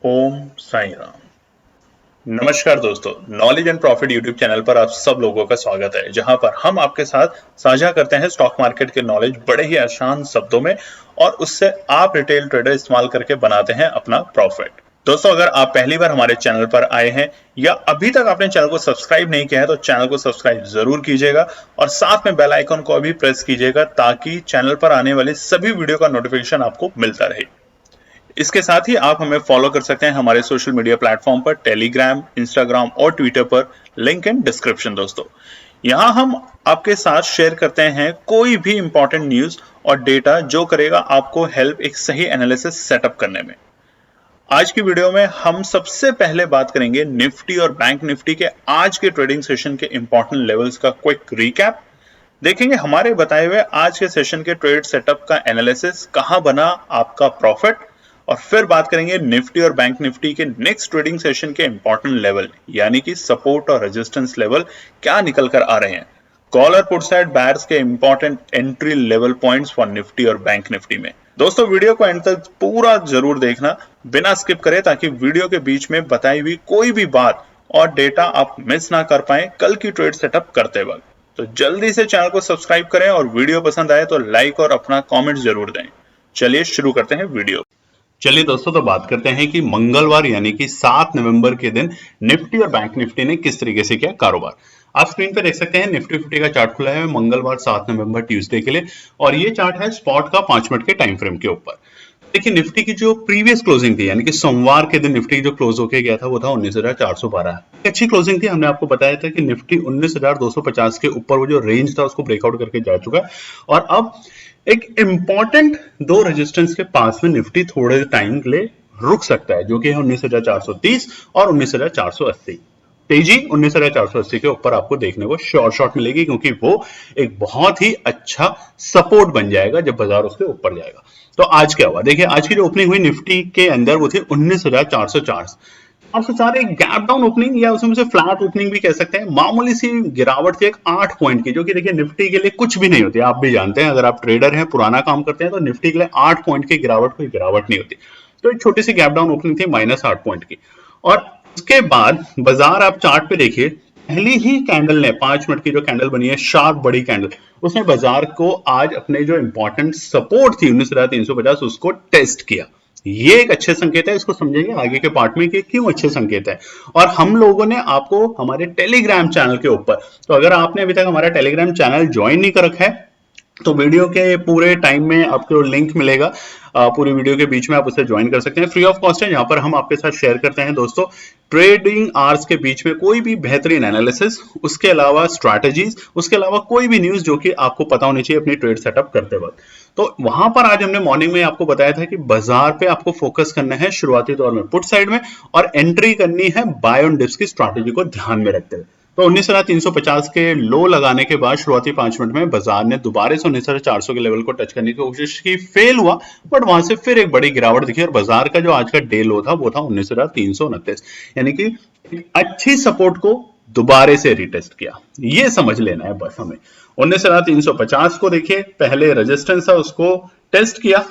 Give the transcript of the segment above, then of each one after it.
ओम साई राम। नमस्कार दोस्तों, knowledge and profit YouTube channel पर आप सब लोगों का स्वागत है, जहां पर हम आपके साथ साझा करते हैं स्टॉक मार्केट के नॉलेज बड़े ही आसान शब्दों में और उससे आप रिटेल ट्रेडर इस्तेमाल करके बनाते हैं अपना प्रॉफिट। दोस्तों, अगर आप पहली बार हमारे चैनल पर आए हैं या अभी तक आपने चैनल को सब्सक्राइब नहीं किया है तो चैनल को सब्सक्राइब जरूर कीजिएगा और साथ में बेल आइकन को भी प्रेस कीजिएगा ताकि चैनल पर आने वाली सभी वीडियो का नोटिफिकेशन आपको मिलता रहे। इसके साथ ही आप हमें फॉलो कर सकते हैं हमारे सोशल मीडिया प्लेटफॉर्म पर, टेलीग्राम, इंस्टाग्राम और ट्विटर पर, लिंक इन डिस्क्रिप्शन। दोस्तों, यहां हम आपके साथ शेयर करते हैं कोई भी इंपॉर्टेंट न्यूज और डेटा जो करेगा आपको हेल्प एक सही एनालिसिस सेटअप करने में। आज की वीडियो में हम सबसे पहले बात करेंगे निफ्टी और बैंक निफ्टी के आज के ट्रेडिंग सेशन के इंपॉर्टेंट लेवल्स का क्विक रिकैप। देखेंगे हमारे बताए हुए आज के सेशन के ट्रेड सेटअप का एनालिसिस, कहां बना आपका प्रॉफिट, और फिर बात करेंगे निफ्टी और बैंक निफ्टी के नेक्स्ट ट्रेडिंग सेशन के इंपॉर्टेंट लेवल यानी कि सपोर्ट और रेजिस्टेंस लेवल क्या निकल कर आ रहे हैं। कॉल और पुट साइड बायर्स के important entry level points for Nifty और बैंक निफ्टी में। दोस्तों, वीडियो को एंड तक पूरा जरूर देखना बिना स्किप करे, ताकि वीडियो के बीच में बताई हुई कोई भी बात और डेटा आप मिस ना कर पाए कल की ट्रेड सेटअप करते वक्त। तो जल्दी से चैनल को सब्सक्राइब करें और वीडियो पसंद आए तो लाइक और अपना कॉमेंट जरूर दें। चलिए शुरू करते हैं वीडियो। चलिए दोस्तों, तो बात करते हैं कि मंगलवार यानी कि 7 नवंबर के दिन निफ्टी और बैंक निफ्टी ने किस तरीके से किया कारोबार। आप स्क्रीन पे देख सकते हैं निफ्टी 50 का चार्ट खुला है मंगलवार 7 नवंबर ट्यूसडे के लिए, और ये चार्ट है स्पॉट का 5 मिनट के टाइम फ्रेम के ऊपर। देखिए, निफ्टी की जो प्रीवियस क्लोजिंग थी यानी कि सोमवार के दिन निफ्टी जो क्लोज होके गया था वो था 19,412। अच्छी क्लोजिंग थी। हमने आपको बताया था कि निफ्टी 19,250 के ऊपर वो जो रेंज था उसको ब्रेकआउट करके जा चुका है, और अब एक इंपॉर्टेंट दो रेजिस्टेंस के पास में निफ्टी थोड़े टाइम के लिए रुक सकता है, जो कि है 19,430 और 19,480। तेजी 19,480 के ऊपर आपको देखने को शॉर्ट मिलेगी, क्योंकि वो एक बहुत ही अच्छा सपोर्ट बन जाएगा जब बाजार उसके ऊपर जाएगा। तो आज क्या हुआ, देखिए आज की जो ओपनिंग हुई निफ्टी के अंदर वो थी 19,404। 404 एक गैप डाउन ओपनिंग या उसमें से फ्लैट ओपनिंग भी कह सकते हैं। मामूली सी गिरावट थी एक 8 पॉइंट की, जो कि देखिए निफ्टी के लिए कुछ भी नहीं होती, आप भी जानते हैं। अगर आप ट्रेडर हैं, पुराना काम करते हैं, तो निफ्टी के लिए 8 पॉइंट की गिरावट कोई गिरावट नहीं होती। तो एक छोटी सी गैप डाउन ओपनिंग थी -8 पॉइंट की, और उसके बाद बाजार आप चार्ट पे देखिए, पहली ही कैंडल ने 5 मिनट की जो कैंडल बनी है, शार्प बड़ी कैंडल, उसने बाजार को आज अपने जो इंपॉर्टेंट सपोर्ट थी 19,350 उसको टेस्ट किया। ये एक अच्छे संकेत है, इसको समझेंगे आगे के पार्ट में कि क्यों अच्छे संकेत है। और हम लोगों ने आपको हमारे टेलीग्राम चैनल के ऊपर, तो अगर आपने अभी तक हमारा टेलीग्राम चैनल ज्वाइन नहीं कर रखा है तो वीडियो के पूरे टाइम में आपको लिंक मिलेगा, पूरी वीडियो के बीच में आप उसे ज्वाइन कर सकते हैं, फ्री ऑफ कॉस्ट है। यहाँ पर हम आपके साथ शेयर करते हैं दोस्तों ट्रेडिंग आवर्स के बीच में कोई भी बेहतरीन एनालिसिस, उसके अलावा स्ट्रैटेजीज, उसके अलावा कोई भी न्यूज जो कि आपको पता होनी चाहिए अपनी ट्रेड सेटअप करते वक्त। तो वहां पर आज हमने मॉर्निंग में आपको बताया था कि बाजार पे आपको फोकस करना है शुरुआती दौर में पुट साइड में, और एंट्री करनी है बाय ऑन डिप्स की स्ट्रैटेजी को ध्यान में रखते हुए। तो 19,350 के लो लगाने के बाद शुरुआती 5 मिनट में बाजार ने दोबारा से 19,400 के लेवल को टच करने की कोशिश की, फेल हुआ, बट वहां से फिर एक बड़ी गिरावट दिखी और बाजार का जो आज का डे लो था वो था 19,329, यानी कि अच्छी सपोर्ट को दोबारा से रिटेस्ट किया। ये समझ लेना है बस हमें। 19,350 को देखिए, पहले रेजिस्टेंस था उसको टेस्ट किया,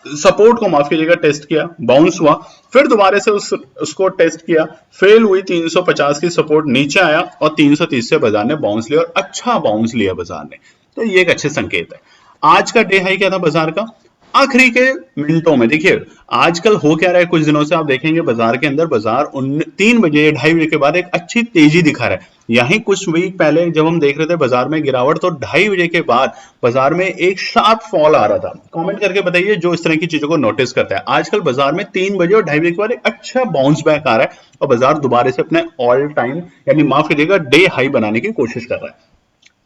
सपोर्ट को माफ कीजिएगा टेस्ट किया, बाउंस हुआ, फिर दोबारा से उसको टेस्ट किया, फेल हुई, 350 की सपोर्ट नीचे आया और 330 से बाजार ने बाउंस लिया और अच्छा बाउंस लिया बाजार ने। तो ये एक अच्छे संकेत है। आज का डे हाई क्या था बाजार का, आखिरी के मिनटों में देखिए आजकल हो क्या रहा है, कुछ दिनों से आप देखेंगे बाजार के अंदर, बाजार 3 बजे 2:30 बजे के बाद एक अच्छी तेजी दिखा रहा है। यहीं कुछ वीक पहले जब हम देख रहे थे बाजार में गिरावट, तो 2:30 बजे के बाद बाजार में एक शार्प फॉल आ रहा था। कमेंट करके बताइए जो इस तरह की चीजों को नोटिस करता है। आजकल बाजार में 3 बजे और 2:30 बजे के बाद एक अच्छा बाउंस बैक आ रहा है और बाजार दोबारा से अपने ऑल टाइम यानी माफ कीजिएगा डे हाई बनाने की कोशिश कर रहा है।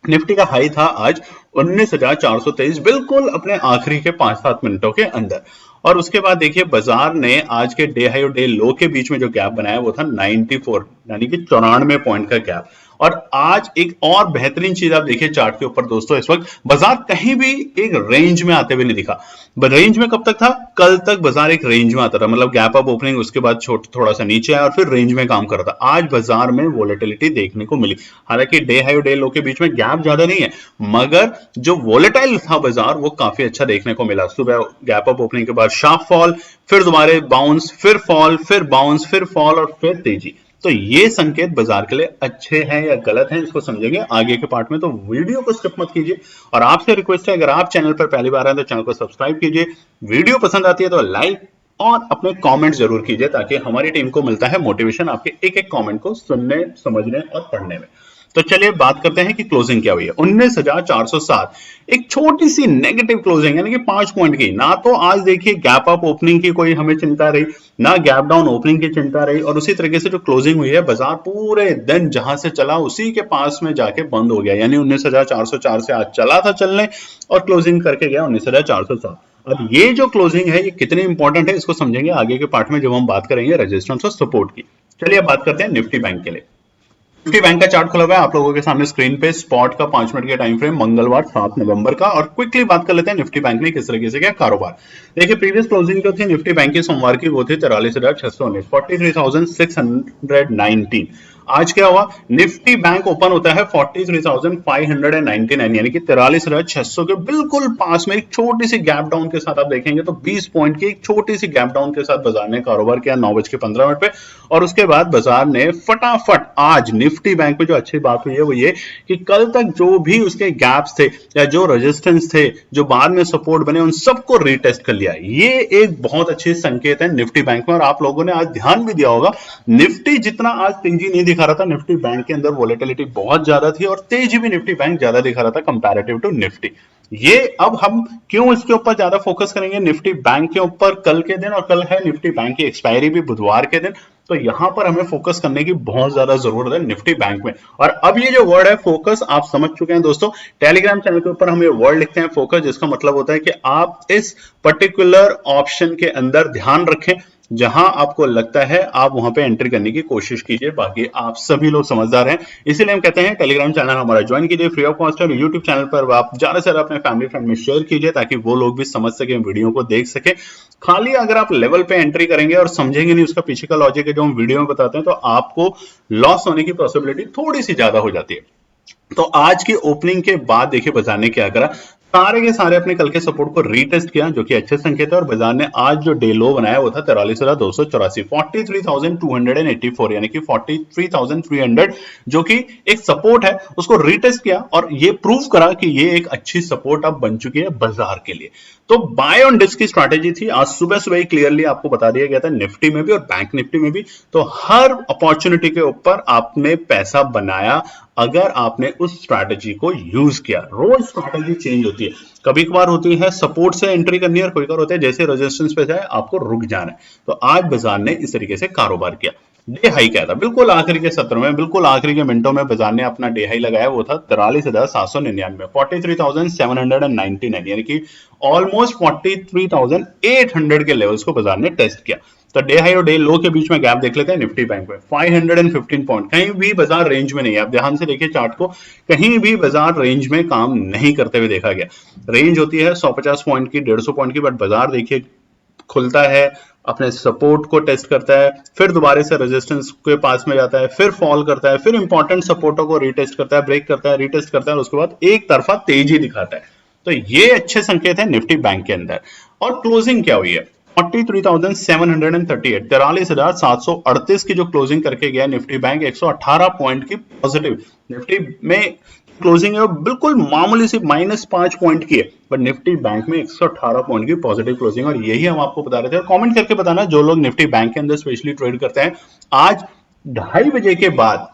निफ्टी का हाई था आज 19,423, बिल्कुल अपने आखिरी के 5-7 मिनटों के अंदर। और उसके बाद देखिए बाजार ने आज के डे हाई और डे लो के बीच में जो गैप बनाया वो था 94, यानी कि 94 पॉइंट का गैप, और आज एक और बेहतरीन चीज आप देखिए चार्ट के ऊपर दोस्तों, इस वक्त बाजार कहीं भी एक रेंज में आते हुए नहीं दिखा। रेंज में कब तक था? कल तक बाजार एक रेंज में आता था, मतलब गैप अप ओपनिंग, उसके बाद थोड़ा सा नीचे आया और फिर रेंज में काम कर रहा था। आज बाजार में वोलेटिलिटी देखने को मिली, हालांकि डे हाई और डे लो के बीच में गैप ज्यादा नहीं है, मगर जो वोलेटाइल था बाजार वो काफी अच्छा देखने को मिला। सुबह गैप अप ओपनिंग के बाद शार्प फॉल, फिर दोबारा बाउंस, फिर फॉल, फिर बाउंस, फिर फॉल और फिर तेजी। तो ये संकेत बाजार के लिए अच्छे हैं या गलत हैं, इसको समझेंगे आगे के पार्ट में, तो वीडियो को स्किप मत कीजिए। और आपसे रिक्वेस्ट है, अगर आप चैनल पर पहली बार आए तो चैनल को सब्सक्राइब कीजिए, वीडियो पसंद आती है तो लाइक और अपने कमेंट जरूर कीजिए, ताकि हमारी टीम को मिलता है मोटिवेशन आपके एक एक कमेंट को सुनने, समझने और पढ़ने में। तो चलिए बात करते हैं कि क्लोजिंग क्या हुई है। 19,407 एक छोटी सी नेगेटिव क्लोजिंग, यानी कि 5 पॉइंट की। ना तो आज देखिए गैप अप ओपनिंग की कोई हमें चिंता रही, ना गैप डाउन ओपनिंग की चिंता रही, और उसी तरीके से जो क्लोजिंग हुई है, बाजार पूरे दिन जहां से चला उसी के पास में जाके बंद हो गया, यानी 19,404 से आज चला था चलने और क्लोजिंग करके गया 19,407। अब ये जो क्लोजिंग है ये कितनी इंपॉर्टेंट है, इसको समझेंगे आगे के पार्ट में जब हम बात करेंगे रेजिस्टेंस और सपोर्ट की। चलिए बात करते हैं निफ्टी बैंक के लिए। निफ्टी बैंक का चार्ट खुला हुआ है आप लोगों के सामने स्क्रीन पे, स्पॉट का 5 मिनट का टाइम फ्रेम, मंगलवार 7 नवंबर का। और क्विकली बात कर लेते हैं निफ्टी बैंक ने किस तरीके से किया कारोबार। देखिए प्रीवियस क्लोजिंग जो थी निफ्टी बैंक की सोमवार की, वो थी 43,619, 43,619। आज क्या हुआ? निफ्टी बैंक ओपन होता है 43,599, यानी कि 43,600 के बिल्कुल पास में एक छोटी सी गैप डाउन के साथ आप देखेंगे तो 20 पॉइंट की एक छोटी सी गैप डाउन के साथ बाजार ने कारोबार किया 9:15 पे। और उसके बाद बाजार ने फटाफट, आज निफ्टी बैंक में जो अच्छी बात हुई है वो ये कि कल तक जो भी उसके गैप्स थे या जो रेजिस्टेंस थे, जो बाद में सपोर्ट बने, उन सबको रीटेस्ट कर लिया। ये एक बहुत अच्छी संकेत है निफ्टी बैंक में। और आप लोगों ने आज ध्यान भी दिया होगा, निफ्टी जितना आज तेजी नहीं दिखा रहा था, निफ्टी बैंक के अंदर वोलेटिलिटी बहुत ज्यादा थी और तेजी भी निफ्टी बैंक ज्यादा दिखा रहा था कंपैरेटिव टू निफ्टी। ये अब हम क्यों इसके ऊपर ज्यादा फोकस करेंगे, निफ्टी बैंक के ऊपर, कल के दिन, और कल है निफ्टी बैंक की एक्सपायरी भी बुधवार के दिन, तो यहां पर हमें फोकस करने की बहुत ज्यादा जरूरत है निफ्टी बैंक में। और अब ये जो वर्ड है फोकस, आप समझ चुके हैं दोस्तों, टेलीग्राम चैनल के ऊपर हम ये वर्ड लिखते हैं फोकस, जिसका मतलब होता है कि आप इस पर्टिकुलर ऑप्शन के अंदर ध्यान रखें, जहां आपको लगता है आप वहां पे एंट्री करने की कोशिश कीजिए। बाकी आप सभी लोग समझदार हैं, इसीलिए हम कहते हैं टेलीग्राम चैनल हमारा ज्वाइन कीजिए, फ्री ऑफ कॉस्ट है। यूट्यूब चैनल पर आप ज्यादा से ज्यादा अपने फैमिली फ्रेंड में शेयर कीजिए, ताकि वो लोग भी समझ सके, वीडियो को देख सके। खाली अगर आप लेवल पे एंट्री करेंगे और समझेंगे नहीं उसका पीछे का लॉजिक है जो हम वीडियो में बताते हैं, तो आपको लॉस होने की पॉसिबिलिटी थोड़ी सी ज्यादा हो जाती है। तो आज की ओपनिंग के बाद देखिए बाजार ने क्या करा, सारे के सारे अपने कल के सपोर्ट को रीटेस्ट किया, जो कि अच्छे संकेत है। और बाजार ने आज जो डे लो बनाया वो था 43,284, 43,284, यानी कि 43,300, जो कि एक सपोर्ट है, उसको रीटेस्ट किया और ये प्रूव करा कि ये एक अच्छी सपोर्ट अब बन चुकी है बाजार के लिए। तो बाय ऑन डिस्क की स्ट्रैटेजी थी, आज सुबह सुबह ही क्लियरली आपको बता दिया गया था, निफ्टी में भी और बैंक निफ्टी में भी। तो हर अपॉर्चुनिटी के ऊपर आपने पैसा बनाया अगर आपने उस स्ट्रैटेजी को यूज किया। रोज स्ट्रैटेजी चेंज होती है, कभी कभार होती है सपोर्ट से एंट्री करनी है, और कभी कभार होता है जैसे रेजिस्टेंस पे जाए आपको रुक जाना है। तो आज बाजार ने इस तरीके से कारोबार किया। डे हाई क्या था? बिल्कुल आखिरी के सत्र में, बिल्कुल आखिरी के मिनटों में बाजार ने अपना डे हाई लगाया, वो था 43,799, 43,799, यानी कि ऑलमोस्ट 43,800 के लेवल्स को बाजार ने टेस्ट किया। तो डे हाई और डे लो के बीच में गैप देख लेते हैं निफ्टी बैंक में, 515 पॉइंट, कहीं भी बाजार रेंज में नहीं है। आप ध्यान से देखिए चार्ट को, कहीं भी बाजार रेंज में काम नहीं करते हुए देखा गया। रेंज होती है 150 पॉइंट की, 150 पॉइंट की, बट बाजार देखिए खुलता है, अपने सपोर्ट को टेस्ट करता है, फिर दोबारा से रेजिस्टेंस के पास में जाता है, फिर फॉल करता है, फिर इंपॉर्टेंट सपोर्टों को रीटेस्ट करता है, ब्रेक करता है, रीटेस्ट करता है, और उसके बाद एक तरफा तेजी दिखाता है। तो ये अच्छे संकेत है निफ्टी बैंक के अंदर। और क्लोजिंग क्या हुई है? 43,738, 43,738 की जो क्लोजिंग करके गया निफ्टी बैंक, 118 पॉइंट की पॉजिटिव। निफ्टी में क्लोजिंग है बिल्कुल मामूली सी -5 पॉइंट की है, बट निफ्टी बैंक में 118 पॉइंट की पॉजिटिव क्लोजिंग, और यही हम आपको बता रहे थे। और कमेंट करके बताना जो लोग निफ्टी बैंक के अंदर स्पेशली ट्रेड करते हैं, आज 2:30 बजे के बाद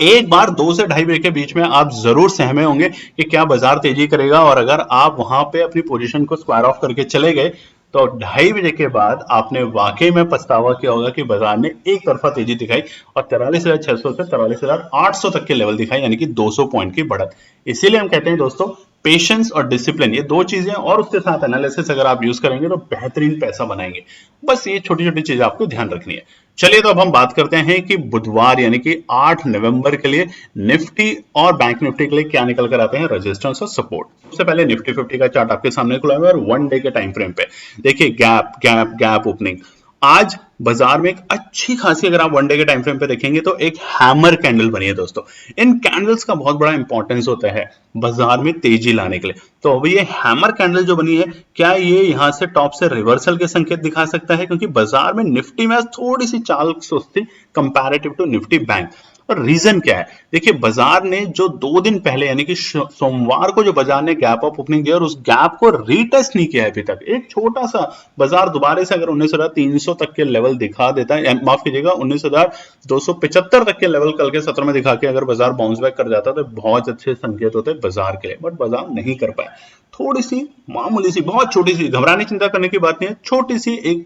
एक बार 2 से 2:30 बजे के बीच में आप जरूर सहमे होंगे कि क्या बाजार तेजी करेगा। और अगर आप वहां पे अपनी पोजीशन को स्क्वायर ऑफ करके चले गए, तो 2:30 बजे के बाद आपने वाकई में पछतावा किया होगा कि बाजार ने एक तरफा तेजी दिखाई और 43,600 से 43,800 तक के लेवल दिखाई, यानी कि 200 पॉइंट की बढ़त। इसीलिए हम कहते हैं दोस्तों, पेशेंस और डिसिप्लिन, ये दो चीजें और उसके साथ एनालिसिस अगर आप यूज करेंगे तो बेहतरीन पैसा बनाएंगे। बस ये छोटी छोटी चीजें आपको ध्यान रखनी है। चलिए तो अब हम बात करते हैं कि बुधवार यानी कि 8 नवंबर के लिए निफ्टी और बैंक निफ्टी के लिए क्या निकल कर आते हैं रेजिस्टेंस और सपोर्ट। सबसे पहले निफ्टी 50 का चार्ट आपके सामने खुला हुआ है और 1 डे के टाइम फ्रेम पे देखिए गैप गैप गैप ओपनिंग। आज बाजार में एक अच्छी खासी, अगर आप 1 डे के टाइम फ्रेम पे देखेंगे तो एक हैमर कैंडल बनी है दोस्तों। इन कैंडल्स का बहुत बड़ा इंपॉर्टेंस होता है बाजार में तेजी लाने के लिए। तो अब ये हैमर कैंडल जो बनी है, क्या ये यहां से टॉप से रिवर्सल के संकेत दिखा सकता है? क्योंकि बाजार में निफ्टी में थोड़ी सी चाल सुस्ती कंपैरेटिव टू निफ्टी बैंक। और रीजन क्या है? देखिए बाजार ने जो 2 दिन पहले यानी कि सोमवार को जो बाजार ने गैप अप ओपनिंग दिया और उस गैप को रीटेस्ट नहीं किया है अभी तक। एक छोटा सा बाजार दोबारा से अगर 19,300 तक के लेवल दिखा देता है, माफ कीजिएगा 19,275 तक के लेवल कल के सत्र में दिखा के अगर बाजार बाउंस बैक कर जाता तो बहुत अच्छे संकेत होते बाजार के लिए, बट बाजार नहीं कर पाए। थोड़ी सी मामूली सी, बहुत छोटी सी, घबराने चिंता करने की बात नहीं है, छोटी सी एक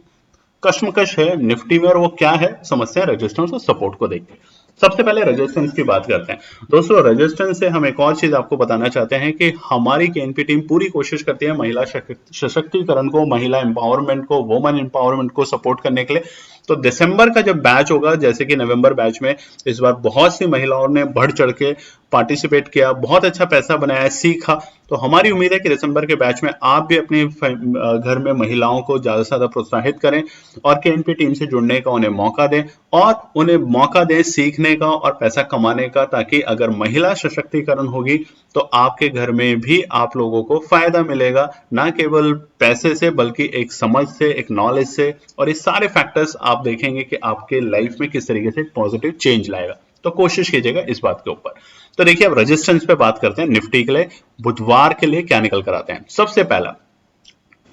कश्मकश है निफ्टी में, और वो क्या है? समस्या रेजिस्टेंस और सपोर्ट को देखते हैं। सबसे पहले रेजिस्टेंस की बात करते हैं दोस्तों। रेजिस्टेंस से हम एक और चीज आपको बताना चाहते हैं कि हमारी केएनपी टीम पूरी कोशिश करती है महिला सशक्तिकरण को, महिला एम्पावरमेंट को, वुमेन एम्पावरमेंट को सपोर्ट करने के लिए। तो दिसंबर का जब बैच होगा, जैसे कि नवंबर बैच में इस बार बहुत सी महिलाओं ने बढ़ चढ़ के पार्टिसिपेट किया, बहुत अच्छा पैसा बनाया, सीखा। तो हमारी उम्मीद है कि दिसंबर के बैच में आप भी अपने घर में महिलाओं को ज्यादा से ज्यादा प्रोत्साहित करें और केएनपी टीम से जुड़ने का उन्हें मौका दें, और उन्हें मौका दें सीखने का और पैसा कमाने का, ताकि अगर महिला सशक्तिकरण होगी तो आपके घर में भी आप लोगों को फायदा मिलेगा, ना केवल पैसे से बल्कि एक समझ से, एक नॉलेज से। और ये सारे फैक्टर्स आप देखेंगे कि आपके लाइफ में किस तरीके से पॉजिटिव चेंज लाएगा। तो कोशिश कीजिएगा इस बात के ऊपर। तो देखिए अब रेजिस्टेंस पे बात करते हैं। निफ्टी के लिए बुधवार के लिए क्या निकल कर आते हैं? सबसे पहला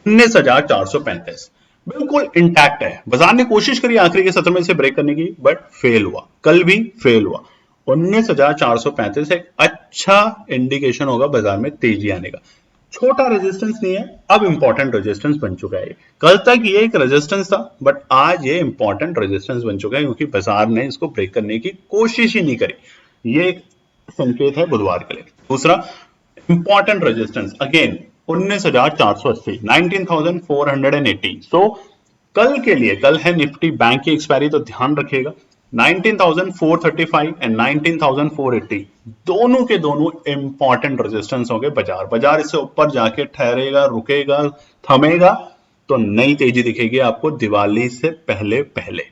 19,435 बिल्कुल इंटैक्ट है। बाजार ने कोशिश करी आखिरी के सत्र में इसे ब्रेक करने की, बट फेल हुआ, कल भी फेल हुआ। 19,435 एक अच्छा इंडिकेशन होगा बाजार में तेजी आने का। छोटा रेजिस्टेंस नहीं है, अब इंपॉर्टेंट रेजिस्टेंस बन चुका है। कल तक ये एक रेजिस्टेंस था, बट आज ये इंपॉर्टेंट रेजिस्टेंस बन चुका है, क्योंकि बाजार ने इसको ब्रेक करने की कोशिश ही नहीं करी। ये एक संकेत है बुधवार के लिए। दूसरा इंपॉर्टेंट रेजिस्टेंस अगेन 19,480, 19,480। सो कल के लिए, कल है निफ्टी बैंक की एक्सपायरी, तो ध्यान रखिएगा 19,435 एंड 19,480 दोनों के दोनों इंपॉर्टेंट रेजिस्टेंस होंगे। बाजार इससे ऊपर जाके ठहरेगा, रुकेगा, थमेगा तो नई तेजी दिखेगी आपको दिवाली से पहले पहले।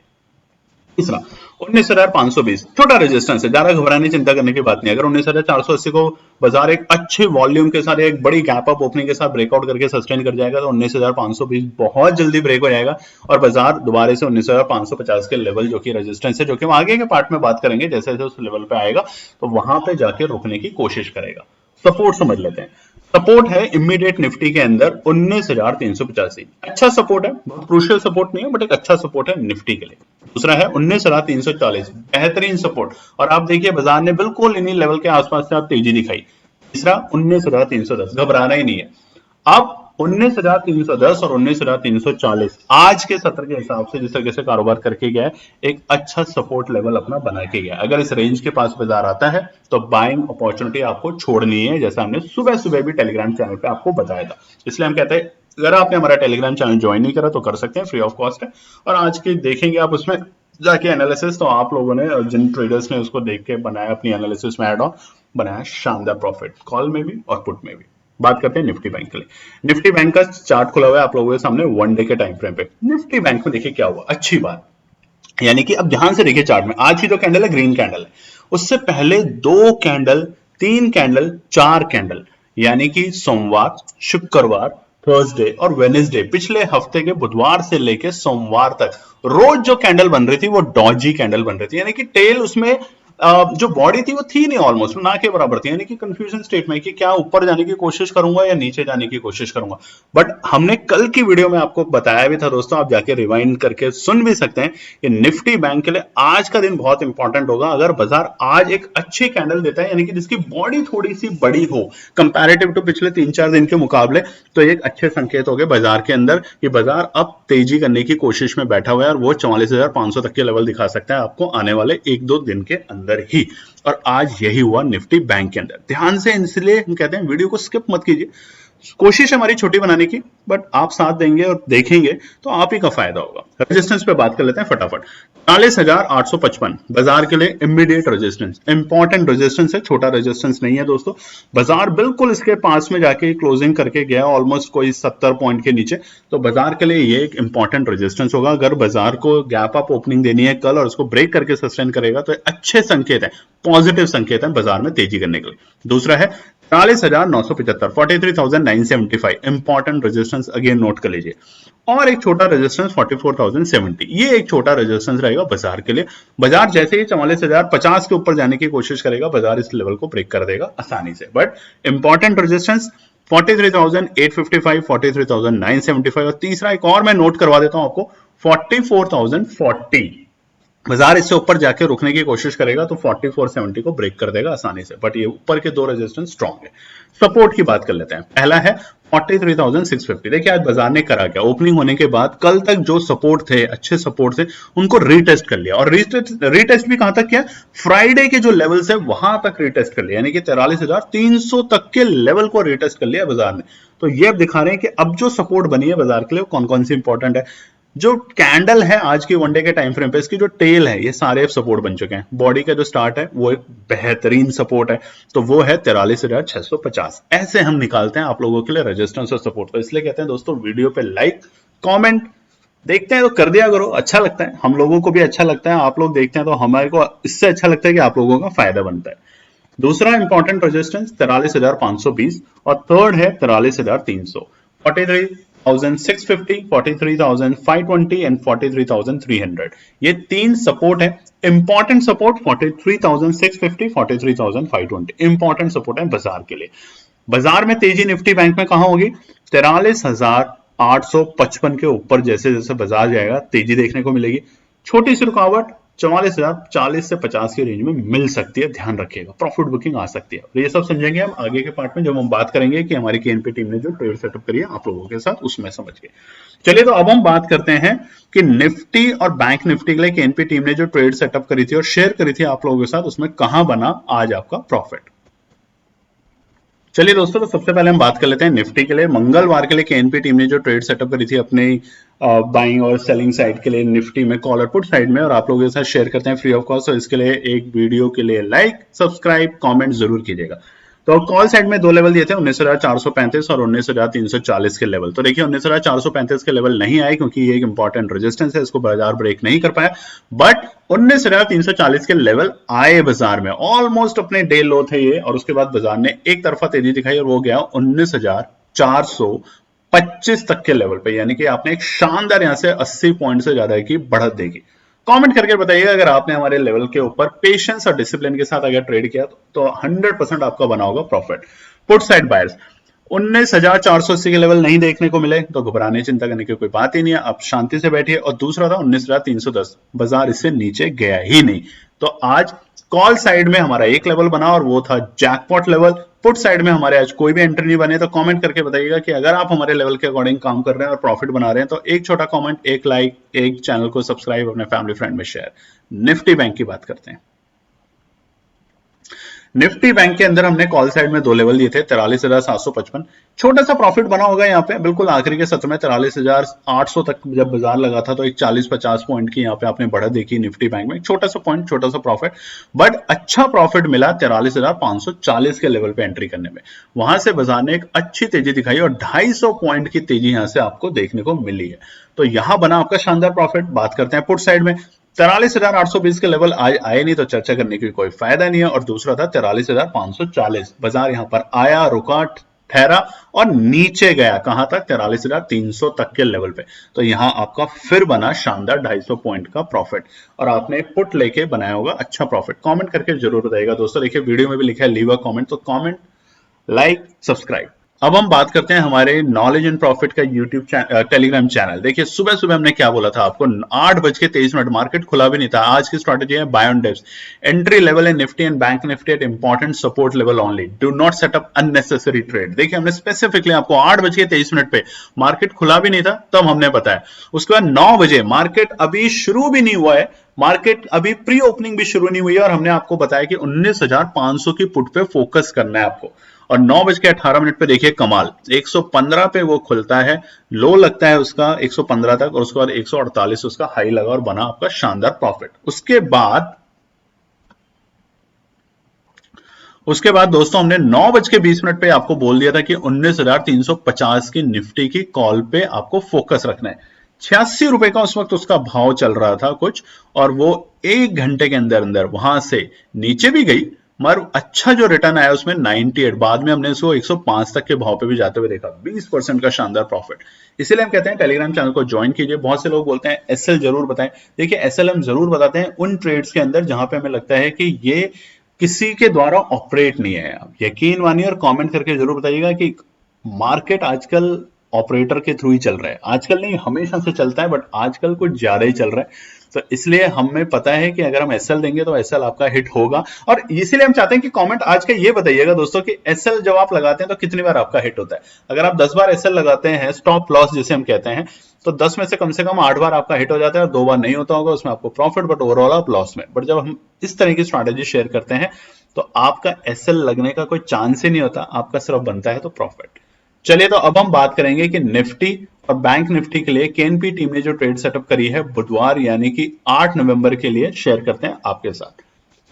तीसरा 19,520 छोटा रेजिस्टेंस है, ज्यादा घबराने चिंता करने की बात नहीं। अगर 19,480 को बाजार एक अच्छे वॉल्यूम के साथ, एक बड़ी गैप अप ओपनिंग के साथ ब्रेकआउट करके सस्टेन कर जाएगा तो 19,520 बहुत जल्दी ब्रेक हो जाएगा और बाजार दोबारा से 19,550 के लेवल जो कि रेजिस्टेंस है, जो कि हम आगे के पार्ट में बात करेंगे, जैसे जैसे उस लेवल पे आएगा तो वहां पे जाके रुकने की कोशिश करेगा। सपोर्ट समझ लेते हैं। सपोर्ट है इमीडिएट निफ्टी के अंदर 19,385, अच्छा सपोर्ट है, बहुत क्रूशियल सपोर्ट नहीं है, बट एक अच्छा सपोर्ट है निफ्टी के लिए। दूसरा है 19,340, बेहतरीन सपोर्ट, और आप देखिए बाजार ने बिल्कुल इन्हीं लेवल के आसपास से आप तेजी दिखाई। तीसरा 19,310, घबराना ही नहीं है। अब 19,310 और 19,340 आज के सत्र के हिसाब से जिस तरीके से कारोबार करके गया है, एक अच्छा सपोर्ट लेवल अपना बना के गया। अगर इस रेंज के पास बाजार आता है तो बाइंग अपॉर्चुनिटी आपको छोड़नी है, जैसा हमने सुबह सुबह भी टेलीग्राम चैनल पे आपको बताया था। इसलिए हम कहते हैं अगर आपने हमारा टेलीग्राम चैनल ज्वाइन नहीं करा तो कर सकते हैं, फ्री ऑफ कॉस्ट है। और आज के देखेंगे आप उसमें जाके एनालिसिस, तो आप लोगों ने, जिन ट्रेडर्स ने उसको देख के बनाया, अपनी एनालिसिस में एड ऑन बनाया, शानदार प्रॉफिट कॉल में भी और पुट में भी। बात करते हैं निफ्टी बैंक के लिए। निफ्टी बैंक का चार्ट खुला हुआ है आप लोगों के सामने 1 डे के टाइम फ्रेम पे। निफ्टी बैंक में देखिए क्या हुआ, अच्छी बात, यानी कि अब ध्यान से देखिए चार्ट में, आज की जो कैंडल है ग्रीन कैंडल है, उससे पहले 2 कैंडल, 3 कैंडल, 4 कैंडल, यानी कि सोमवार, शुक्रवार, थर्सडे और वेडनेसडे, पिछले हफ्ते के बुधवार से लेके सोमवार तक रोज जो कैंडल बन रही थी वो डॉजी कैंडल बन रही थी, यानी कि टेल उसमें जो बॉडी थी वो थी नहीं, ऑलमोस्ट ना के बराबर थी, यानी कि कंफ्यूजन स्टेट में कि क्या ऊपर जाने की कोशिश करूंगा या नीचे जाने की कोशिश करूंगा। बट हमने कल की वीडियो में आपको बताया भी था दोस्तों, आप जाके रिवाइंड करके सुन भी सकते हैं कि निफ्टी बैंक के लिए आज का दिन बहुत इंपॉर्टेंट होगा। अगर बाजार आज एक अच्छी कैंडल देता है, यानी कि जिसकी बॉडी थोड़ी सी बड़ी हो कंपैरेटिव टू पिछले 3-4 दिन के मुकाबले, तो एक अच्छे संकेत हो गए बाजार के अंदर कि बाजार अब तेजी करने की कोशिश में बैठा हुआ है और वो 44,500 तक के लेवल दिखा सकता है आपको आने वाले 1-2 दिन के अंदर। अंदर ही। और आज यही हुआ निफ्टी बैंक के अंदर। ध्यान से, इसलिए हम कहते हैं वीडियो को स्किप मत कीजिए। कोशिश हमारी छोटी बनाने की, बट आप साथ देंगे और देखेंगे तो आप ही का फायदा होगा। रेजिस्टेंस पे बात कर लेते हैं फटाफट। 40,855 बाजार के लिए इमीडिएट रेजिस्टेंस, इंपॉर्टेंट रेजिस्टेंस है, छोटा रेजिस्टेंस नहीं है दोस्तों। बाजार बिल्कुल इसके पास में जाके क्लोजिंग करके गया ऑलमोस्ट कोई 70 पॉइंट के नीचे, तो बाजार के लिए ये एक इंपॉर्टेंट रेजिस्टेंस होगा। अगर बाजार को गैप अप ओपनिंग देनी है कल और उसको ब्रेक करके सस्टेन करेगा तो अच्छे संकेत है, पॉजिटिव संकेत है बाजार में तेजी करने के लिए। दूसरा है 40,975 43,975 इंपॉर्टेंट रेजिस्टेंस, अगेन नोट कर लीजिए। और एक छोटा रेजिस्टेंस 44,070, ये एक छोटा रेजिस्टेंस रहेगा बाजार के लिए। बाजार जैसे ही 44,050 के ऊपर जाने की कोशिश करेगा, बाजार इस लेवल को ब्रेक कर देगा आसानी से। बट इंपॉर्टेंट रेजिस्टेंस 43,855 43,975, और तीसरा एक और मैं नोट करवा देता हूं आपको, 44,040। बाजार इससे ऊपर जाके रुकने की कोशिश करेगा तो 4470 को ब्रेक कर देगा आसानी से, बट ये ऊपर के दो रेजिस्टेंस स्ट्रॉन्ग है। सपोर्ट की बात कर लेते हैं। पहला है 43,650। देखिए आज बाजार ने करा क्या, ओपनिंग होने के बाद कल तक जो सपोर्ट थे, अच्छे सपोर्ट थे, उनको रीटेस्ट कर लिया। और रीटेस्ट भी कहां तक किया, फ्राइडे के जो लेवल्स है वहां तक रीटेस्ट कर लिया, यानी कि 43,300 तक के लेवल को रीटेस्ट कर लिया बाजार ने। तो ये अब दिखा रहे हैं कि अब जो सपोर्ट बनी है बाजार के लिए कौन कौन सी इंपॉर्टेंट है। जो कैंडल है आज की वनडे के टाइम फ्रेम पे, इसकी जो टेल है, ये सारे सपोर्ट बन चुके हैं। बॉडी का जो स्टार्ट है वो एक बेहतरीन सपोर्ट है, तो वो है 43,650। ऐसे हम निकालते हैं आप लोगों के लिए रेजिस्टेंस और सपोर्ट। तो इसलिए कहते हैं दोस्तों, वीडियो पे लाइक कमेंट देखते हैं तो कर दिया करो, अच्छा लगता है, हम लोगों को भी अच्छा लगता है, आप लोग देखते हैं तो हमारे को इससे अच्छा लगता है कि आप लोगों का फायदा बनता है। दूसरा इंपॉर्टेंट रेजिस्टेंस 43,520 और थर्ड है 43,300। 43,650, 43,520 एंड 43,300, ये तीन सपोर्ट है। इंपॉर्टेंट सपोर्ट 43,650, 43,520 इंपॉर्टेंट सपोर्ट है बाजार के लिए। बाजार में तेजी निफ्टी बैंक में कहां होगी, 43,855 के ऊपर जैसे जैसे बाजार जाएगा तेजी देखने को मिलेगी। छोटी सी रुकावट 44,040 से 50 की रेंज में मिल सकती है, ध्यान रखिएगा, प्रॉफिट बुकिंग आ सकती है। और ये सब समझेंगे हम आगे के पार्ट में, जब हम बात करेंगे कि हमारी केएनपी टीम ने जो ट्रेड सेटअप करी है आप लोगों के साथ, उसमें समझ के चलिए। तो अब हम बात करते हैं कि निफ्टी और बैंक निफ्टी के लिए केएनपी टीम ने जो ट्रेड सेटअप करी थी और शेयर करी थी आप लोगों के साथ, उसमें कहां बना आज आपका प्रॉफिट। चलिए दोस्तों, तो सबसे पहले हम बात कर लेते हैं निफ्टी के लिए। मंगलवार के लिए केएनपी टीम ने जो ट्रेड सेटअप करी थी अपने बाइंग और सेलिंग साइड के लिए निफ्टी में, कॉल और पुट साइड में, और आप लोगों के साथ शेयर करते हैं फ्री ऑफ कॉस्ट। तो इसके लिए एक वीडियो के लिए लाइक सब्सक्राइब कमेंट जरूर कीजिएगा। तो कॉल साइड में दो लेवल दिए थे, 19,435 और 19,340 के लेवल। तो देखिए 19,435 के लेवल नहीं आए क्योंकि ये एक इंपॉर्टेंट रेजिस्टेंस है, इसको बाजार ब्रेक नहीं कर पाया। बट 19,340 के लेवल आए बाजार में, ऑलमोस्ट अपने डे लो थे ये, और उसके बाद बाजार ने एक तरफा तेजी दिखाई और वो गया 19,425 तक के लेवल पे, यानी कि आपने एक शानदार यहां से 80 पॉइंट से ज्यादा की बढ़त देगी। कमेंट करके बताइएगा अगर आपने हमारे लेवल के ऊपर पेशेंस और डिसिप्लिन के साथ अगर ट्रेड किया तो 100% आपका बना होगा प्रॉफिट। पुट साइड बायर्स 19,480 के लेवल नहीं देखने को मिले तो घबराने चिंता करने की कोई बात ही नहीं है, आप शांति से बैठिए। और दूसरा था 19,310, बाजार इससे नीचे गया ही नहीं। तो आज कॉल साइड में हमारा एक लेवल बना और वो था जैकपॉट लेवल। पुट साइड में हमारे आज कोई भी एंट्री नहीं बने। तो कमेंट करके बताइएगा कि अगर आप हमारे लेवल के अकॉर्डिंग काम कर रहे हैं और प्रॉफिट बना रहे हैं तो एक छोटा कमेंट, एक लाइक, एक चैनल को सब्सक्राइब, अपने फैमिली फ्रेंड में शेयर। निफ्टी बैंक की बात करते हैं। निफ्टी बैंक के अंदर हमने कॉल साइड में दो लेवल दिए थे, 43,755, छोटा सा प्रॉफिट बना होगा यहाँ पे बिल्कुल आखिरी के सत्र में। 43,800 तक जब बाजार लगा था तो एक 40-50 पॉइंट की यहाँ पे आपने बढ़त देखी निफ्टी बैंक में, छोटा सा पॉइंट, छोटा सा प्रॉफिट, बट अच्छा प्रॉफिट मिला 43,540 के लेवल पे एंट्री करने में। वहां से बाजार ने एक अच्छी तेजी दिखाई और 250 पॉइंट की तेजी यहां से आपको देखने को मिली है। तो यहां बना आपका शानदार प्रॉफिट। बात करते हैं पुट साइड में, 43,820 के लेवल आज आए नहीं तो चर्चा करने की कोई फायदा नहीं है। और दूसरा था 43,540, बाजार यहां पर आया, रुका, ठहरा और नीचे गया कहां तक, 43,300 तक के लेवल पे। तो यहां आपका फिर बना शानदार 250 पॉइंट का प्रॉफिट और आपने पुट लेके बनाया होगा अच्छा प्रॉफिट। कमेंट करके जरूर बताइएगा दोस्तों। देखिए वीडियो में भी लिखा है लीव अ कमेंट, तो कमेंट, लाइक, सब्सक्राइब। अब हम बात करते हैं हमारे नॉलेज एंड प्रॉफिट का यूट्यूब टेलीग्राम चैनल। देखिए सुबह सुबह हमने क्या बोला था आपको, 8:23 मार्केट खुला भी नहीं था। आज की स्ट्रैटेजी है buy on dips, entry level in Nifty and Bank Nifty at important support level only, do not set up unnecessary trade. देखिए हमने स्पेसिफिकली आपको 8:23 पे मार्केट खुला भी नहीं था तब हमने बताया। उसके बाद 9 बजे मार्केट अभी शुरू भी नहीं हुआ है, मार्केट अभी प्री ओपनिंग भी शुरू नहीं हुई है, और हमने आपको बताया कि 19,500 की पुट पे फोकस करना है आपको। और 9:18 पे देखिए कमाल, 115 पे वो खुलता है, लो लगता है उसका 115 तक, और उसके बाद 148 उसका हाई लगा और बना आपका शानदार प्रॉफिट। उसके बाद दोस्तों हमने 9:20 पे आपको बोल दिया था कि 19,350 की निफ्टी की कॉल पे आपको फोकस रखना है। 86 रुपए का उस वक्त उसका भाव चल रहा था कुछ, और वो 1 घंटे के अंदर अंदर वहां से नीचे भी गई, मगर अच्छा जो रिटर्न आया उसमें 98, बाद में हमने इसको 105 तक के भाव पे भी जाते हुए देखा, 20% का शानदार प्रॉफिट। इसीलिए हम कहते हैं टेलीग्राम चैनल को ज्वाइन कीजिए। बहुत से लोग बोलते हैं एसएल जरूर बताएं। देखिए एसएल हम जरूर बताते हैं उन ट्रेड्स के अंदर जहां पे हमें लगता है कि ये किसी के द्वारा ऑपरेट नहीं है। आप यकीन मानिए और कमेंट करके जरूर बताइएगा कि मार्केट आजकल ऑपरेटर के थ्रू ही चल रहा है। आजकल नहीं, हमेशा से चलता है, बट आजकल कुछ ज्यादा ही चल रहा है। तो इसलिए हमें पता है कि अगर हम एसएल देंगे तो एसएल आपका हिट होगा, और इसीलिए हम चाहते हैं कि कमेंट आज का ये बताइएगा दोस्तों कि एसएल जब आप लगाते हैं तो कितनी बार आपका हिट होता है। अगर आप 10 बार एसएल लगाते हैं, स्टॉप लॉस जिसे हम कहते हैं, तो 10 में से कम 8 बार आपका हिट हो जाता है, और 2 बार नहीं होता होगा, उसमें आपको प्रॉफिट, बट ओवरऑल आप लॉस में। बट जब हम इस तरह की स्ट्रैटेजी शेयर करते हैं तो आपका एसएल लगने का कोई चांस ही नहीं होता, आपका सिर्फ बनता है तो प्रॉफिट। चलिए तो अब हम बात करेंगे कि निफ्टी और बैंक निफ्टी के लिए केएनपी टीम ने जो ट्रेड सेटअप करी है बुधवार यानी कि 8 नवंबर के लिए, शेयर करते हैं आपके साथ।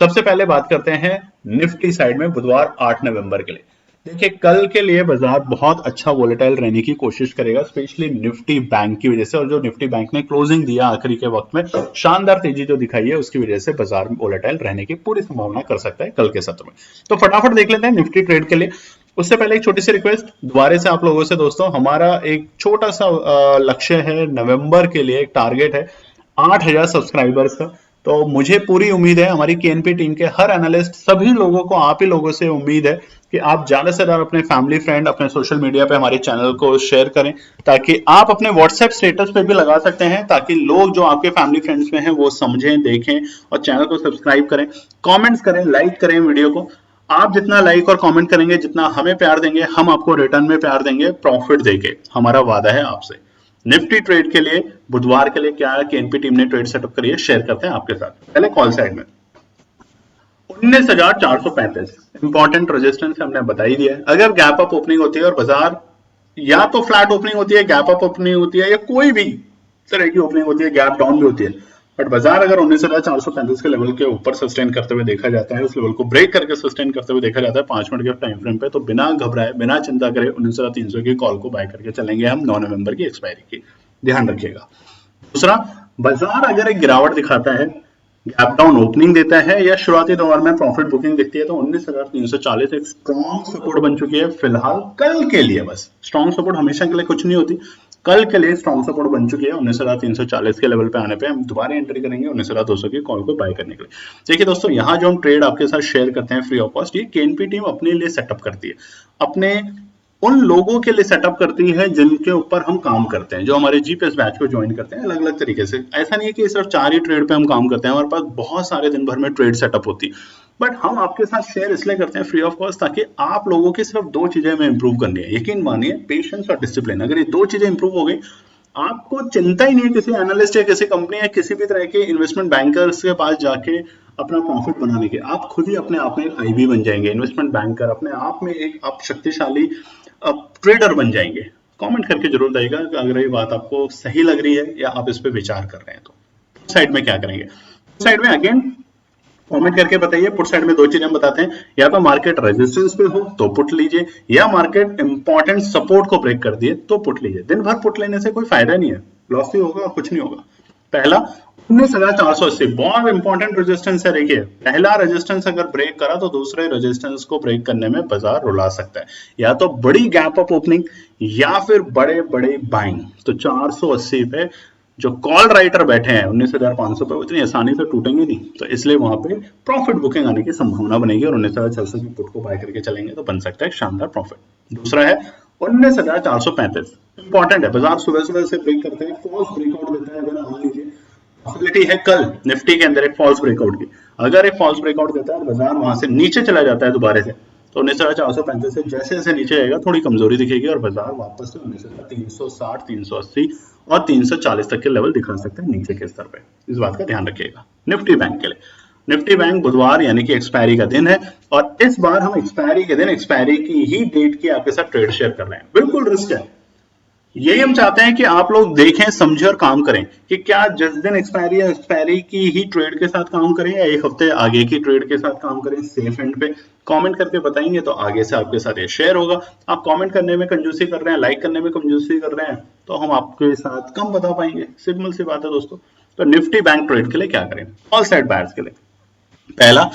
सबसे पहले बात करते हैं निफ्टी साइड में बुधवार 8 नवंबर के लिए। देखिए कल के लिए बाजार बहुत अच्छा वोलेटाइल रहने की कोशिश करेगा, स्पेशली निफ्टी बैंक की वजह से, और जो निफ्टी बैंक ने क्लोजिंग दिया आखिरी के वक्त में, शानदार तेजी जो दिखाई है उसकी वजह से बाजार वोलेटाइल रहने की पूरी संभावना कर सकता है कल के सत्र में। तो फटाफट देख लेते हैं निफ्टी ट्रेड के लिए। उससे पहले एक छोटी सी रिक्वेस्ट दोबारा से आप लोगों से दोस्तों, हमारा एक छोटा सा लक्ष्य है नवंबर के लिए, एक टारगेट है 8,000 सब्सक्राइबर्स का। तो मुझे पूरी उम्मीद है, हमारी केएनपी टीम के हर एनालिस्ट, सभी लोगों को, आप ही लोगों से उम्मीद है कि आप ज्यादा से ज्यादा अपने फैमिली फ्रेंड, अपने सोशल मीडिया पे हमारे चैनल को शेयर करें, ताकि आप अपने व्हाट्सएप स्टेटस पे भी लगा सकते हैं, ताकि लोग जो आपके फैमिली फ्रेंड्स में हैं वो समझें, देखें, और चैनल को सब्सक्राइब करें, कमेंट्स करें, लाइक करें वीडियो को। आप जितना लाइक और कमेंट करेंगे, जितना हमें प्यार देंगे, हम आपको रिटर्न में प्यार देंगे, प्रॉफिट देके, हमारा वादा है आपसे। निफ्टी ट्रेड के लिए बुधवार के लिए क्या केएनपी टीम ने ट्रेड सेटअप करी है, शेयर करते हैं आपके साथ। पहले कॉल साइड में 19,435 इंपॉर्टेंट रेजिस्टेंस हमने बता ही दिया है। अगर गैप अप ओपनिंग होती है और बाजार या तो फ्लैट ओपनिंग होती है, गैप अप ओपनिंग होती है, या कोई भी तरह की ओपनिंग होती है, गैप डाउन भी होती है, बट बाजार अगर 19,435 के लेवल के ऊपर सस्टेन करते हुए देखा जाता है, उस लेवल को ब्रेक करके सस्टेन करते हुए देखा जाता है 5 मिनट के टाइम फ्रेम पे, तो बिना घबराए, बिना चिंता करे 19,300 की कॉल को बाय करके चलेंगे हम 9 नवंबर की एक्सपायरी की, ध्यान रखिएगा। दूसरा, बाजार अगर एक गिरावट दिखाता है, गैप डाउन ओपनिंग देता है, या शुरुआती दौर में प्रॉफिट बुकिंग दिखती है, तो 19,340 एक स्ट्रॉन्ग सपोर्ट बन चुकी है फिलहाल कल के लिए। बस स्ट्रॉन्ग सपोर्ट हमेशा के लिए कुछ नहीं होती, कल के लिए स्ट्रॉन्ग सपोर्ट बन चुकी है। 19,340 के लेवल पे आने पे हम दोबारा एंट्री करेंगे 19,200 की कॉल को बाय करने के लिए। देखिए दोस्तों, यहाँ जो हम ट्रेड आपके साथ शेयर करते हैं फ्री ऑफ कॉस्ट, ये केएनपी टीम अपने लिए सेटअप करती है, अपने उन लोगों के लिए सेटअप करती है जिनके ऊपर हम काम करते हैं, जो हमारे जीपीएस बैच को ज्वाइन करते हैं अलग अलग तरीके से। ऐसा नहीं है कि सिर्फ 4 ही ट्रेड पे हम काम करते हैं, हमारे पास बहुत सारे दिन भर में ट्रेड सेटअप होती है, बट हम आपके साथ शेयर इसलिए करते हैं फ्री ऑफ कॉस्ट, ताकि आप लोगों की सिर्फ 2 चीजें हमें इंप्रूव करनी है। यकीन मानिए, पेशेंस और डिसिप्लिन, अगर ये 2 चीजें इंप्रूव हो गई, आपको चिंता ही नहीं है किसी एनालिस्ट या किसी कंपनी या किसी भी तरह के इन्वेस्टमेंट बैंकर्स के पास जाके अपना प्रॉफिट बनाने के। आप खुद ही अपने आप में एक आईबी बन जाएंगे, इन्वेस्टमेंट बैंकर, अपने आप में एक आप शक्तिशाली ट्रेडर बन जाएंगे। कमेंट करके जरूर बताइएगा अगर ये बात आपको सही लग रही है या आप इस पे विचार कर रहे हैं। तो साइड में क्या करेंगे, साइड में अगेन कमेंट करके बताइए। पुट साइड में 2 चीजें हम बताते हैं, या तो मार्केट रेजिस्टेंस पे हो तो पुट लीजिए, या मार्केट इंपॉर्टेंट सपोर्ट को ब्रेक कर दिए तो पुट लीजिए। दिन भर पुट लेने से कोई फायदा नहीं है, लॉस ही होगा, कुछ नहीं होगा। पहला 19,480 बहुत इंपॉर्टेंट रेजिस्टेंस है। देखिए पहला रेजिस्टेंस अगर ब्रेक करा तो दूसरे रेजिस्टेंस को ब्रेक करने में बाजार रुला सकता है, या तो बड़ी गैप अप ओपनिंग या फिर बड़े बड़े बाइंग। तो 480 पे जो कॉल राइटर बैठे हैं 19,500 पे, वो इतनी आसानी से टूटेंगे नहीं, तो इसलिए वहां पे प्रॉफिट बुकिंग आने की संभावना बनेगी और 19,600 की पुट को बाय करके चलेंगे तो बन सकता है शानदार प्रॉफिट। दूसरा है 19,435, इंपॉर्टेंट है। बाजार सुबह सुबह से ब्रेक करते हैं, फॉल्स ब्रेकआउट देता है। अगर मान लीजिए पॉसिबिलिटी है कल निफ्टी के अंदर एक फॉल्स ब्रेकआउट की, अगर एक फॉल्स ब्रेकआउट देता है और बाजार वहां से नीचे चला जाता है दोबारा से, तो 19,435 से जैसे जैसे नीचे आएगा थोड़ी कमजोरी दिखेगी और बाजार वापस से 19,360, 380 और 340 तक के लेवल दिखा सकते हैं नीचे के स्तर पे। इस बात का ध्यान रखिएगा। निफ्टी बैंक के लिए, निफ्टी बैंक बुधवार यानी कि एक्सपायरी का दिन है और इस बार हम एक्सपायरी के दिन एक्सपायरी की ही डेट की आपके साथ ट्रेड शेयर कर रहे हैं। बिल्कुल रिस्क है, यही हम चाहते हैं कि आप लोग देखें, समझें और काम करें कि क्या जिस दिन एक्सपायरी है एक्सपायरी की ही ट्रेड के साथ काम करें या एक हफ्ते आगे की ट्रेड के साथ काम करें। सेफ एंड पे कमेंट करके बताएंगे तो आगे से आपके साथ ये शेयर होगा। आप कमेंट करने में कंजूसी कर रहे हैं, लाइक करने में कंजूसी कर रहे हैं, तो हम आपके साथ कम बता पाएंगे। सिंपल सी बात है दोस्तों। तो निफ्टी बैंक ट्रेड के लिए क्या करें? ऑल साइड बायर्स के लिए पहला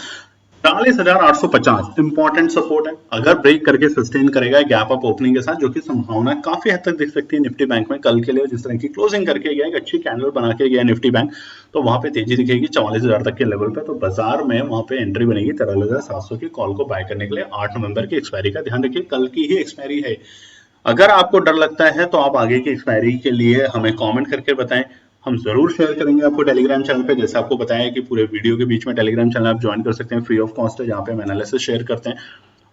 43,850 इंपॉर्टेंट सपोर्ट है। अगर ब्रेक करके सस्टेन करेगा गैप अप ओपनिंग के साथ, जो कि संभावना काफी हद तक दिख सकती है निफ्टी बैंक में कल के लिए, जिस तरह की क्लोजिंग करके गया, एक अच्छी कैंडल बना के गया निफ्टी बैंक, तो वहां पे तेजी दिखेगी 44,000 तक के लेवल पे। तो बाजार में वहां पे एंट्री बनेगी 43,700 की कॉल को बाय करने के लिए। 8 नवंबर की एक्सपायरी का ध्यान रखिए, कल की ही एक्सपायरी है। अगर आपको डर लगता है तो आप आगे की एक्सपायरी के लिए हमें कमेंट करके बताएं, हम जरूर शेयर करेंगे आपको टेलीग्राम चैनल पे। जैसे आपको बताया कि पूरे वीडियो के बीच में टेलीग्राम चैनल आप ज्वाइन कर सकते हैं, फ्री ऑफ कॉस्ट है, जहाँ पे हम एनालिसिस शेयर करते हैं।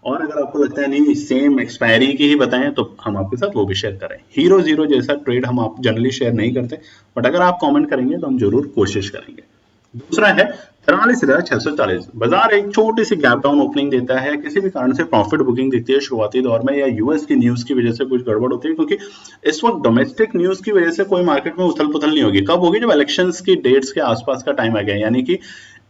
और अगर आपको लगता है नहीं सेम एक्सपायरी की ही बताएं तो हम आपके साथ वो भी शेयर करें। हीरो जीरो जैसा ट्रेड हम आप जनरली शेयर नहीं करते, बट अगर आप कमेंट करेंगे तो हम जरूर कोशिश करेंगे। दूसरा है 43,640। बाजार एक छोटी सी गैप डाउन ओपनिंग देता है, किसी भी कारण से प्रॉफिट बुकिंग दिखती है शुरुआती दौर में, या यूएस की न्यूज की वजह से कुछ गड़बड़ होती है, क्योंकि इस वक्त डोमेस्टिक न्यूज की वजह से कोई मार्केट में उथल पुथल नहीं होगी। कब होगी? जब इलेक्शंस की डेट्स के आसपास का टाइम आ गया, यानी कि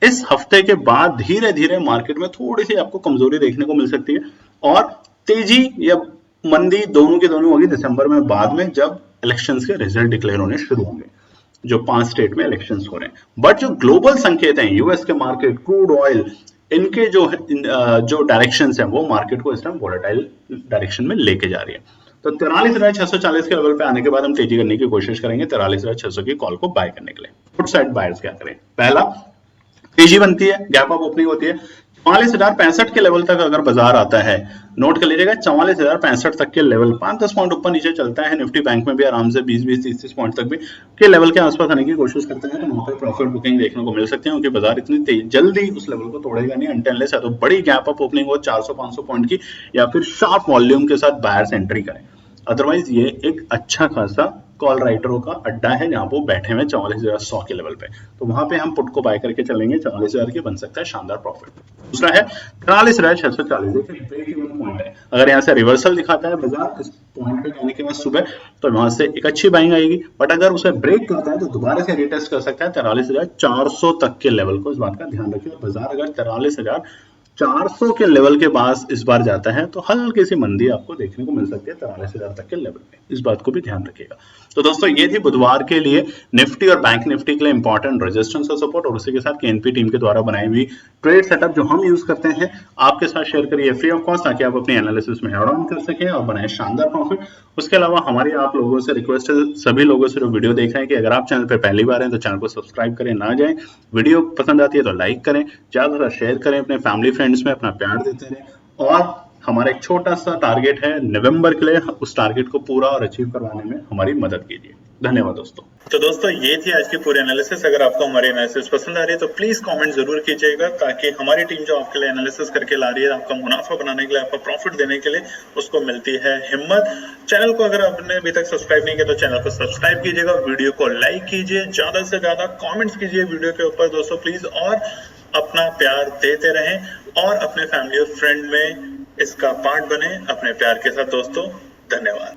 इस हफ्ते के बाद धीरे धीरे मार्केट में थोड़ी सी आपको कमजोरी देखने को मिल सकती है और तेजी या मंदी दोनों की दोनों होगी दिसंबर में, बाद में जब इलेक्शंस के रिजल्ट डिक्लेयर होने शुरू होंगे, जो 5 स्टेट में इलेक्शंस हो रहे हैं। बट जो ग्लोबल संकेत हैं, यूएस के मार्केट, क्रूड ऑयल, इनके जो डायरेक्शंस हैं वो मार्केट को इस टाइम वोलेटाइल डायरेक्शन में लेके जा रही है। तो 43,640 के लेवल पे आने के बाद हम तेजी करने की कोशिश करेंगे 43,600 की कॉल को बाय करने के लिए। फुट साइड बायर्स क्या करें? पहला, तेजी बनती है, गैप अप ओपनिंग होती है, 44,065 के लेवल तक अगर बाजार आता है, नोट कर लीजिएगा 44,065 तक के लेवल, 5-10 पॉइंट ऊपर नीचे चलता है निफ्टी बैंक में भी आराम से 20-20, 30-30 पॉइंट तक भी के लेवल के आसपास आने की कोशिश करते हैं, तो वहां पे प्रॉफिट बुकिंग देखने को मिल सकती है, क्योंकि बाजार इतनी जल्दी उस लेवल को तोड़ेगा नहीं अनटिल तो बड़ी गैप अप ओपनिंग हो 400-500 पॉइंट की, या फिर शार्प वॉल्यूम के साथ बायर्स एंट्री करें। अदरवाइज ये एक अच्छा खासा कॉल राइटरों का अड्डा है जहां वो बैठे हुए 44,100 के लेवल पे, तो वहां पे हम पुट को बाय करके चलेंगे, 44,000 की बन सकता है शानदार प्रॉफिट। दूसरा है 43,640, देखिए ब्रेक इवन पॉइंट है। अगर यहाँ से रिवर्सल दिखाता है बाजार इस पॉइंट पे जाने के बाद सुबह, तो वहां से एक अच्छी बाइंग आएगी, बट अगर उसे ब्रेक करता है तो दोबारा से रिटेस्ट कर सकता है 43,400 तक के लेवल को। इस बात का ध्यान रखिए, बाजार अगर 43,400 के लेवल के पास इस बार जाता है तो हल्की सी मंदी आपको देखने को मिल सकती है 43,000 तक के लेवल पे। इस बात को भी ध्यान रखिएगा। तो दोस्तों ये थी बुधवार के लिए निफ्टी और बैंक निफ्टी के लिए इंपॉर्टेंट रेजिस्टेंस और सपोर्ट, और उसी के साथ केएनपी टीम के द्वारा बनाई हुई ट्रेड सेटअप जो हम यूज करते हैं, आपके साथ शेयर करिए फ्री ऑफ कॉस्ट, ताकि आप अपनी एनालिसिस में ऐड ऑन कर सकें और बनाए शानदार प्रॉफिट। उसके अलावा हमारी आप लोगों से रिक्वेस्ट है, सभी लोगों से जो वीडियो देख रहे हैं, कि अगर आप चैनल पर पहली बार हैं तो चैनल को सब्सक्राइब करें ना जाएं, वीडियो पसंद आती है तो लाइक करें, ज्यादा से ज्यादा शेयर करें, अपने फैमिली फ्रेंड्स में अपना प्यार देते रहें। और हमारा एक छोटा सा टारगेट है नवंबर के लिए, उस टारगेट को पूरा और अचीव करवाने में हमारी मदद कीजिए। धन्यवाद दोस्तों। तो दोस्तों ये थी आज की पूरी एनालिसिस। अगर आपको हमारी एनालिसिस पसंद आ रही है तो प्लीज कमेंट जरूर कीजिएगा, ताकि हमारी टीम जो आपके लिए एनालिसिस करके ला रही है, आपका मुनाफा बनाने के लिए, आपका प्रॉफिट देने के लिए, उसको मिलती है हिम्मत। चैनल को अगर आपने अभी तक सब्सक्राइब नहीं किया तो चैनल को सब्सक्राइब कीजिएगा, वीडियो को लाइक कीजिए, ज्यादा से ज्यादा कॉमेंट्स कीजिए वीडियो के ऊपर दोस्तों प्लीज, और अपना प्यार देते रहें और अपने फैमिली और फ्रेंड में इसका पार्ट बने अपने प्यार के साथ दोस्तों। धन्यवाद।